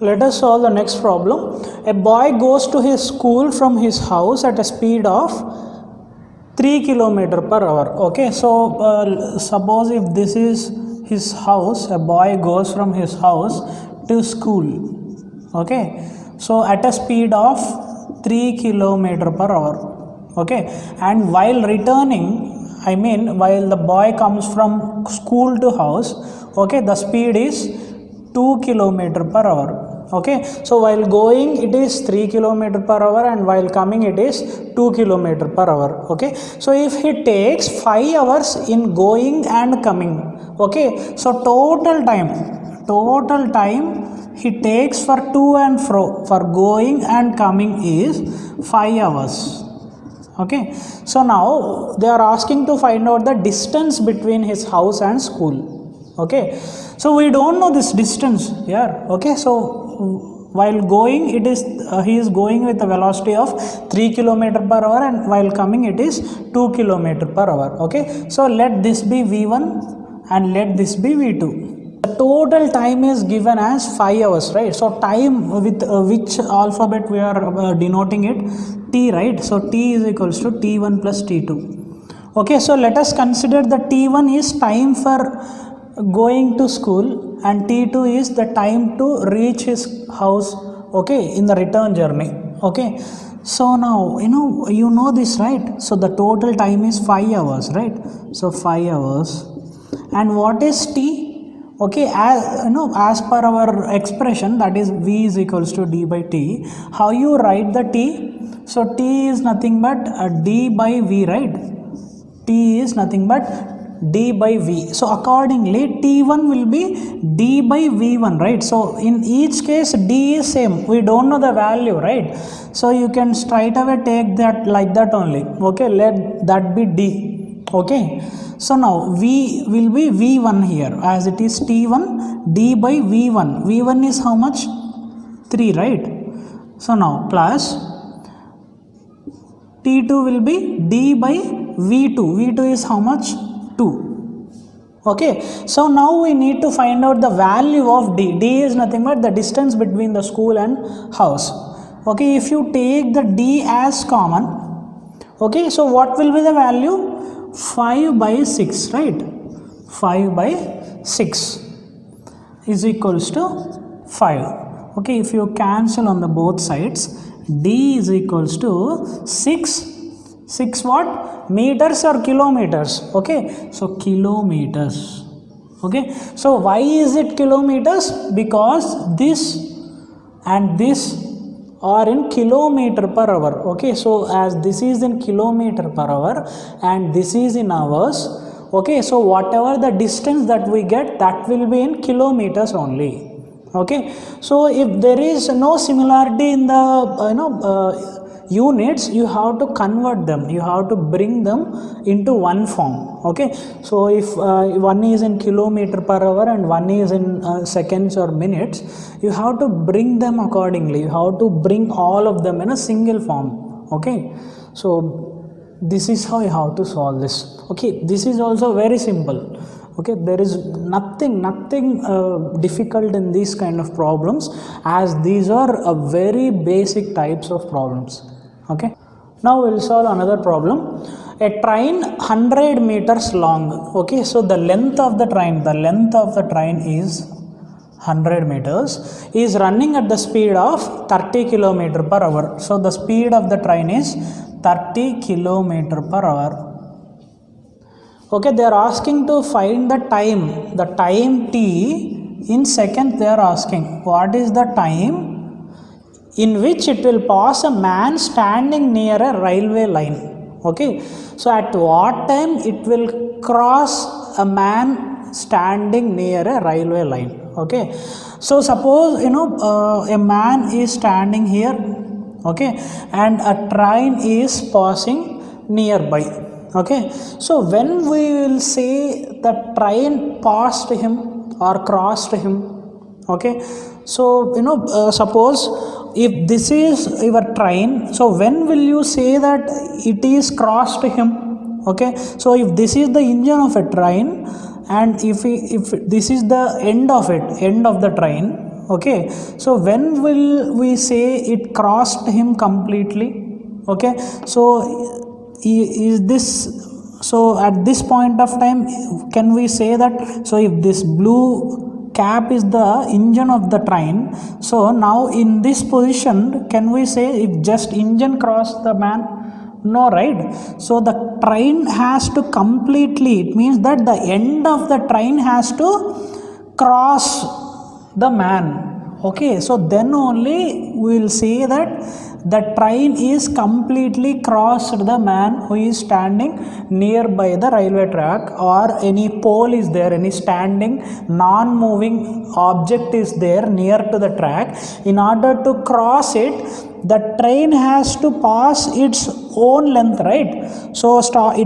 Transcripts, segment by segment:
Let us solve the next problem. A boy goes to his school from his house at a speed of 3 km per hour. Okay, so suppose if this is his house, a boy goes from his house to school. Okay, so at a speed of 3 km per hour. Okay, and while returning, while the boy comes from school to house, okay, the speed is 2 km per hour. Okay, so while going it is 3 km per hour, and while coming it is 2 km per hour. Okay, so if he takes 5 hours in going and coming, okay, so total time he takes for to and fro for going and coming is 5 hours. Okay, so now they are asking to find out the distance between his house and school. Okay, so we don't know this distance here. Okay, so while going it is he is going with a velocity of 3 km per hour, and while coming it is 2 km per hour. Okay, so let this be v1 and let this be v2. The total time is given as 5 hours, right? So time with which alphabet we are denoting it? T, right? So t is equals to t1 plus t2. Okay, so let us consider the t1 is time for going to school and t2 is the time to reach his house, okay, in the return journey. Okay, so now you know this, right? So the total time is 5 hours, right? So 5 hours. And what is t? Okay, as per our expression, that is v is equals to d by t. How you write the t? So t is nothing but d by v, right? T is nothing but d by v. So accordingly t1 will be d by v1, right? So in each case d is same, we don't know the value, right? So you can straight away take that like that only. Okay, let that be d. Okay, so now v will be v1 here, as it is t1 d by v1. V1 is how much? 3, right? So now plus t2 will be d by v2. V2 is how much? 2. Okay, so now we need to find out the value of d. D is nothing but the distance between the school and house. Okay, if you take the d as common, okay, so what will be the value? 5 by 6, right? 5 by 6 is equals to 5. Okay, if you cancel on the both sides, d is equals to 6 what? Meters or kilometers? Okay, so kilometers. Okay, so why is it kilometers? Because this and this are in kilometer per hour. Okay, so as this is in kilometer per hour and this is in hours, okay, so whatever the distance that we get, that will be in kilometers only. Okay, so if there is no similarity in the units, you have to convert them, you have to bring them into one form. Okay, so if one is in kilometer per hour and one is in seconds or minutes, you have to bring them accordingly, you have to bring all of them in a single form. Okay, so this is how you have to solve this. Okay, this is also very simple. Okay, there is nothing difficult in these kind of problems, as these are very basic types of problems. Okay, now we will solve another problem. A train 100 meters long. Okay, so the length of the train is 100 meters, is running at the speed of 30 km per hour. So the speed of the train is 30 km per hour. Okay, they are asking to find the time t in seconds. They are asking what is the time in which it will pass a man standing near a railway line. Okay, so at what time it will cross a man standing near a railway line. Okay, so suppose a man is standing here, okay, and a train is passing nearby. Okay, so when we will say the train passed him or crossed him, okay, so suppose if this is your train, so when will you say that it is crossed him? Okay, so if this is the engine of a train and if this is the end of the train, Okay, so when will we say it crossed him completely? Okay, so is this, so at this point of time, can we say that, so if this blue cap is the engine of the train, so now in this position can we say if just engine crossed the man? No, right? So the train has to completely, it means that the end of the train has to cross the man. Okay, so then only we will say that the train is completely crossed the man who is standing nearby the railway track, or any pole is there, any standing non-moving object is there near to the track. In order to cross it, the train has to pass its own length, right? So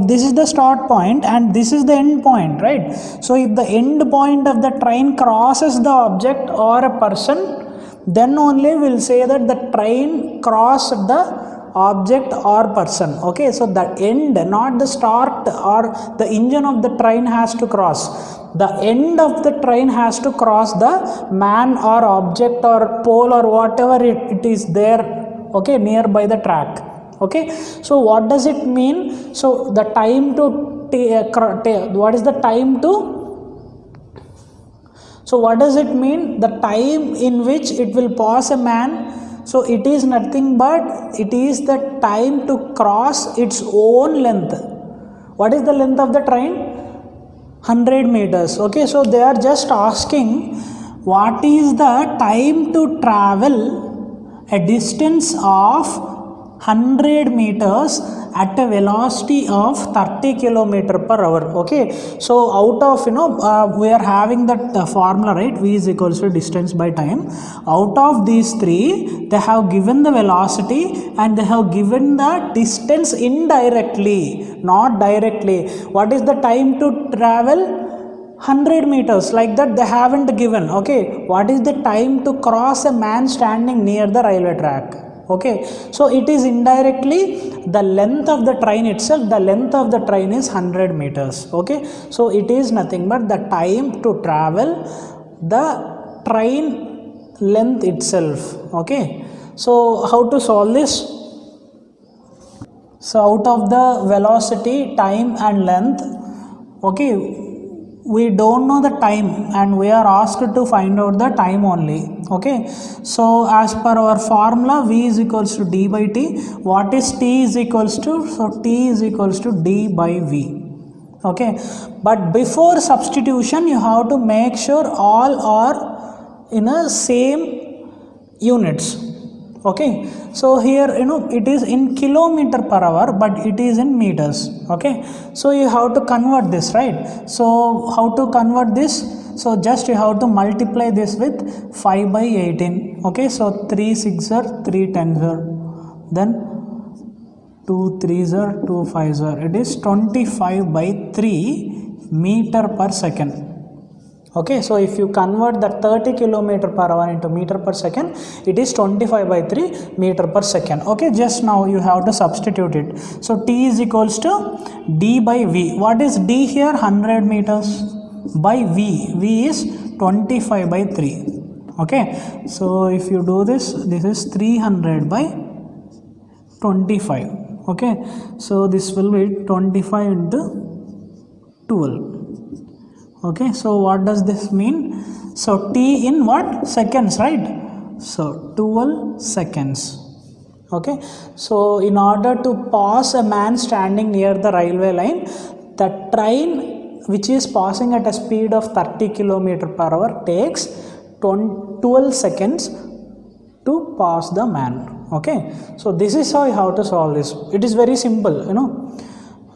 this is the start point and this is the end point, right? So if the end point of the train crosses the object or a person, then only we'll say that the train crossed the object or person. Okay, so the end, not the start or the engine of the train has to cross. The end of the train has to cross the man or object or pole or whatever it is there, okay, nearby the track. Okay, so what does it mean? So the time to what is the time to, so what does it mean? The time in which it will pass a man, so it is nothing but it is the time to cross its own length. What is the length of the train? 100 meters. Okay, so they are just asking what is the time to travel a distance of 100 meters at a velocity of 30 kilometer per hour. Okay, so out of, we are having that formula, right? V is equals to distance by time. Out of these three, they have given the velocity and they have given the distance indirectly, not directly. What is the time to travel? 100 meters, like that they haven't given. Okay, what is the time to cross a man standing near the railway track? Okay, so it is indirectly the length of the train itself. The length of the train is 100 meters. Okay, so it is nothing but the time to travel the train length itself. Okay, so how to solve this? So out of the velocity, time and length, okay, we don't know the time and we are asked to find out the time only. Okay, so as per our formula, V is equals to d by t. What is t is equals to? So t is equals to d by v. Okay, but before substitution you have to make sure all are in a same units. Okay, so here it is in kilometer per hour but it is in meters. Okay, so you have to convert this, right? So how to convert this? So just you have to multiply this with 5 by 18. Okay, so 3 6s are 3 10s are, then 2 3s are 2 5s are, it is 25 by 3 meter per second. Okay, so if you convert the 30 kilometer per hour into meter per second, it is 25 by 3 meter per second. Okay, just now you have to substitute it. So t is equals to d by v. What is d here? 100 meters by v. V is 25 by 3. Okay, so if you do this, this is 300 by 25. Okay, so this will be 25 into 12. Okay, so what does this mean? So t in what? Seconds, right? So 12 seconds. Okay, so in order to pass a man standing near the railway line, the train which is passing at a speed of 30 kilometer per hour takes 12 seconds to pass the man. Okay, so this is how you have to solve this. It is very simple.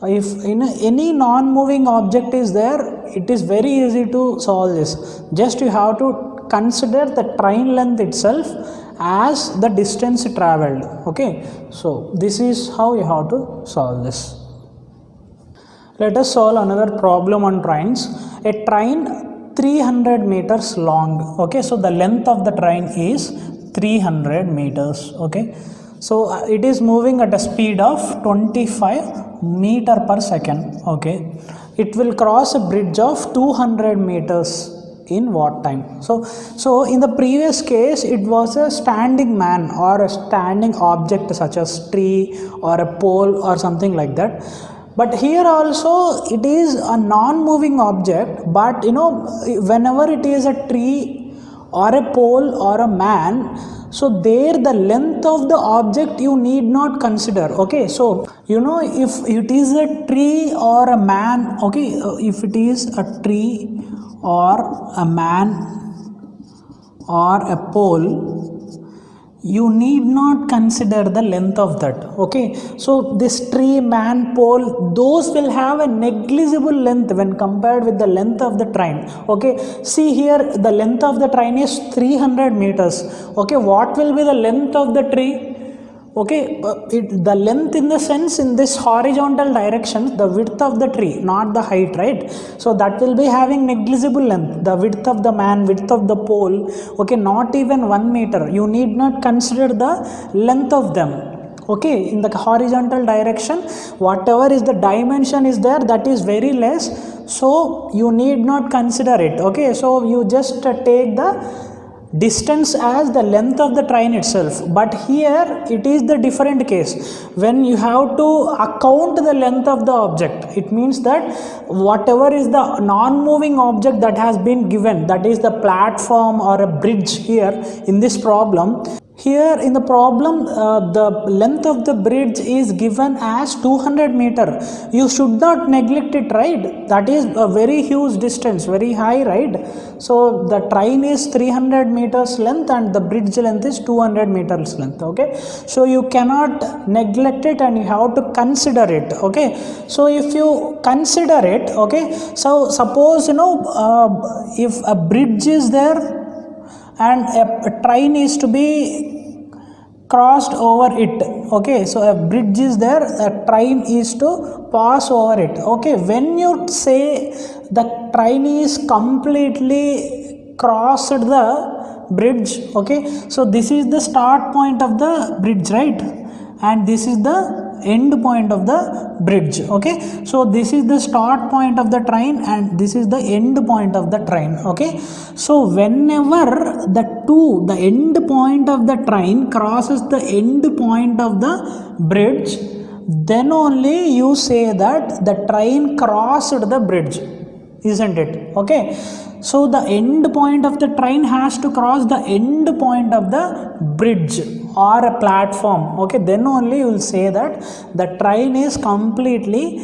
If any non-moving object is there, it is very easy to solve this. Just you have to consider the train length itself as the distance traveled. Okay, so this is how you have to solve this. Let us solve another problem on trains. A train 300 meters long. Okay, so the length of the train is 300 meters. Okay, so it is moving at a speed of 25 meter per second. Okay, it will cross a bridge of 200 meters in what time? So in the previous case it was a standing man or a standing object such as tree or a pole or something like that. But here also it is a non-moving object, but whenever it is a tree or a pole or a man, so there the length of the object you need not consider. Okay, so if it is a tree or a man, okay, if it is a tree or a man or a pole, you need not consider the length of that. Okay, so this tree, man, pole, those will have a negligible length when compared with the length of the train. Okay, see here the length of the train is 300 meters. Okay, what will be the length of the tree? Okay, the length in the sense in this horizontal direction, the width of the tree, not the height, right? So that will be having negligible length, the width of the man, width of the pole, okay, not even 1 meter. You need not consider the length of them. Okay, in the horizontal direction, whatever is the dimension is there, that is very less, so you need not consider it. Okay, so you just take the distance as the length of the train itself. But here it is the different case when you have to account the length of the object. It means that whatever is the non-moving object that has been given, that is the platform or a bridge here in this problem. Here in the problem, the length of the bridge is given as 200 meter. You should not neglect it, right? That is a very huge distance, very high, right? So the train is 300 meters length and the bridge length is 200 meters length. Okay, so you cannot neglect it and you have to consider it. Okay, so if you consider it, okay, so suppose if a bridge is there and a train is to be crossed over it. Okay, so a bridge is there, a train is to pass over it. Okay, when you say the train is completely crossed the bridge, okay, so this is the start point of the bridge, right? And this is the end point of the bridge. Okay, so this is the start point of the train and this is the end point of the train. Okay, so whenever the end point of the train crosses the end point of the bridge, then only you say that the train crossed the bridge, isn't it? Okay, so the end point of the train has to cross the end point of the bridge or a platform. Okay, then only you will say that the train is completely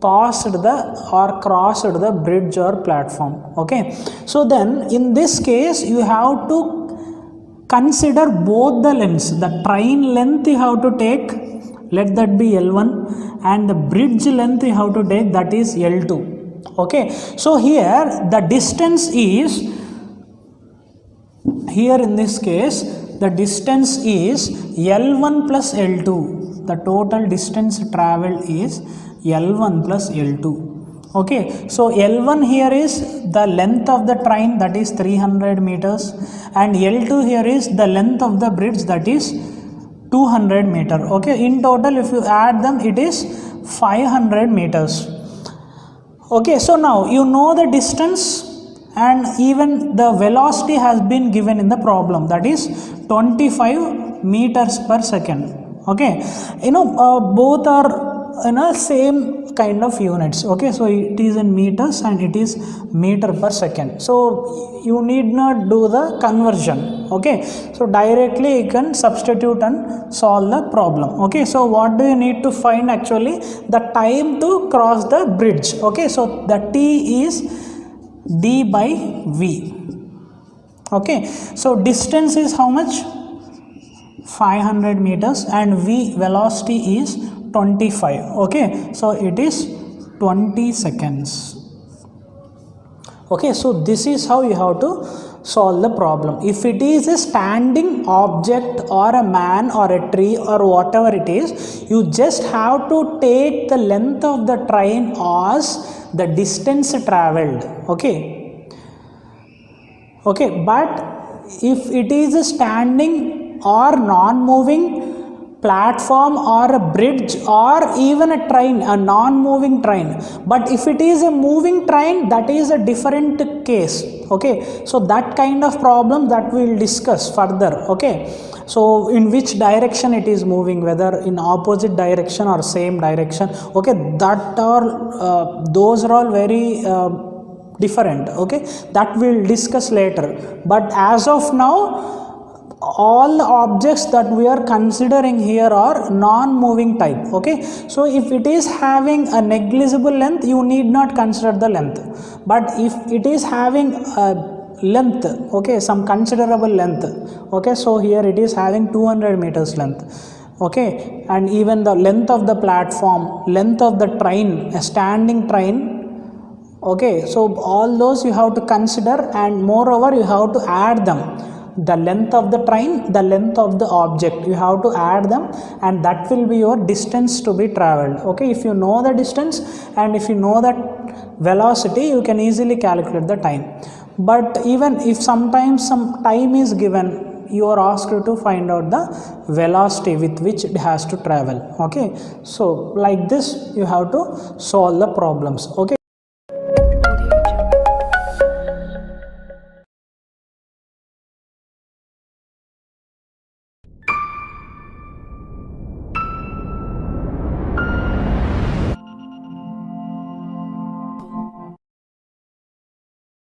passed or crossed the bridge or platform. Okay, so then in this case you have to consider both the lengths. The train length you have to take, let that be L1, and the bridge length you have to take, that is L2. Okay, so here the distance is, here in this case the distance is L1 plus L2. The total distance traveled is L1 plus L2. Okay, so L1 here is the length of the train, that is 300 meters, and L2 here is the length of the bridge, that is 200 meter. Okay, in total if you add them it is 500 meters. Okay, so now you know the distance and even the velocity has been given in the problem, that is 25 meters per second. Okay, both are same kind of units. Okay, so it is in meters and it is meter per second, so you need not do the conversion. Okay, so directly you can substitute and solve the problem. Okay, so what do you need to find? Actually the time to cross the bridge. Okay, so the T is d by v. Okay, so distance is how much? 500 meters and v velocity is 25. Okay, so it is 20 seconds. Okay, so this is how you have to solve the problem. If it is a standing object or a man or a tree or whatever it is, you just have to take the length of the train as the distance traveled. Okay, but if it is a standing or non-moving platform or a bridge or even a train, a non-moving train, but if it is a moving train, that is a different case. Okay, so that kind of problem that we will discuss further. Okay, so in which direction it is moving, whether in opposite direction or same direction. Okay, that are those are all very different. Okay, that we'll discuss later, but as of now all the objects that we are considering here are non-moving type. Okay, so if it is having a negligible length, you need not consider the length, but if it is having a length, okay, some considerable length, okay, so here it is having 200 meters length, okay, and even the length of the platform, length of the train, a standing train. Okay, so all those you have to consider, and moreover you have to add them, the length of the train, the length of the object, you have to add them, and that will be your distance to be traveled. Okay, if you know the distance and if you know that velocity, you can easily calculate the time. But even if sometimes some time is given, you are asked to find out the velocity with which it has to travel. Okay, so like this you have to solve the problems. Okay.